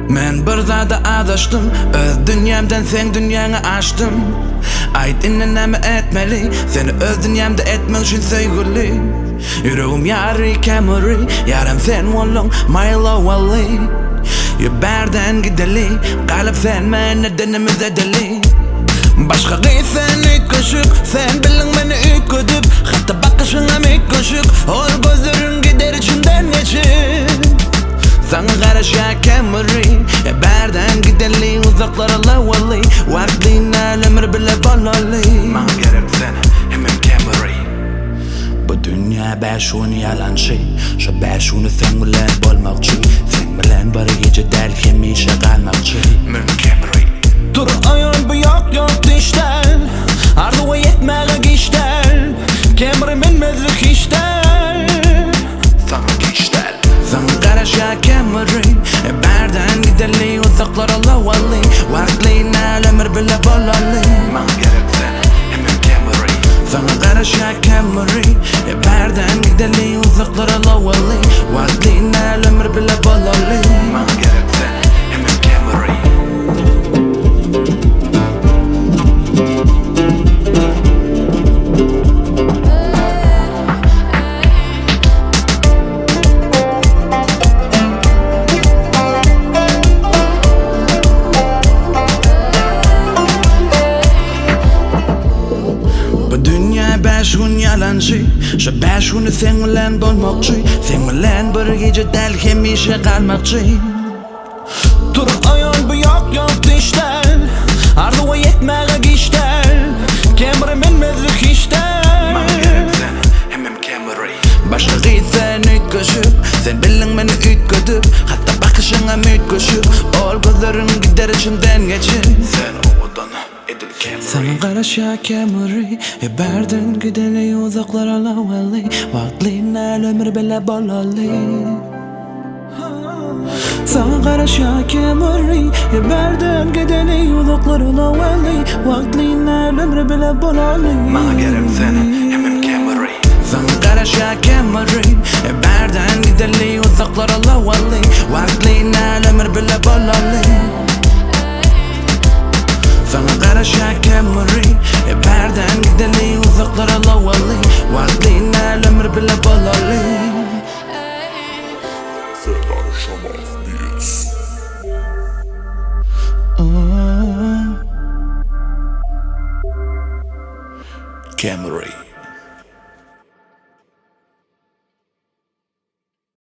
Men bir zada adaştım, öz dünyamdan sen dünyana açtım. Ayt inne näme etmeli, seni öz dünyamda etmek üçün sevgili. Yüreğim yarı kemeri, yarım sen oldun my love valley. Berden gideli, kalıp sen men nedenimiz edeli. Başka giysen ilk kaşık, sen bilin beni ilk ödüp. Hatta bakışına ilk kaşık, ol gözlerin gider içimden geçip. Sana karışa kemeri, berden gideli, uzaklara lavali. Vaktin ömür bile bolalı. Man gerek seni, hemen kemeri. Bu dünya beşunu yalan şey, şu beşunu sen bilen bolmakçı. Sen bilen bir gece del hemişe kalmakçı. Men kemeri. Dur ayol bu yok dişten, ardı ve yetmeli gişten. Kemeri min mezrik işten. Sana kiştel. Sana karışa kemeri, berden gideli, uzaklara lavali. Vaktin ömür bile bolalı. Man gerek seni, hemen kemeri. Sana karışa kemeri, berden gideli, uzaklara lavali. Vaktin ömür bile bolalı. Man gerek seni, hemen kemeri. Beşun yalancı, şu beşunu sen bilen dolmakçı. Sen bilen bir gece del hemişe kalmakçı. Dur ayol bu yok dişten, ardı ve yetmeli gişten. Kemeri min mezrik işten. Man gerek seni, hemen kemeri. Başka giysen üt kaşık, sen bilin beni üt kötüp. Hatta bakışına üt kaşık, ol gözlerin gider içimden geçip. Sen o odana edil kemeri. Sana karışa kemeri, berden gideli, uzaklara lavali. Vaktin ömür bile bolalı. Sana karışa kemeri, berden gideli, uzaklara lavali. Vaktin ömür bile bolalı. Man gerek seni, hemen kemeri. Sana karışa kemeri, berden gideli, uzaklara lavali. Vaktin ömür bile bolalı. Sana karışa kemeri, berden gideli, uzaklara lavali. Vaktin ömür bile bolalı. Serdar Şamaz Beats. Kemeri.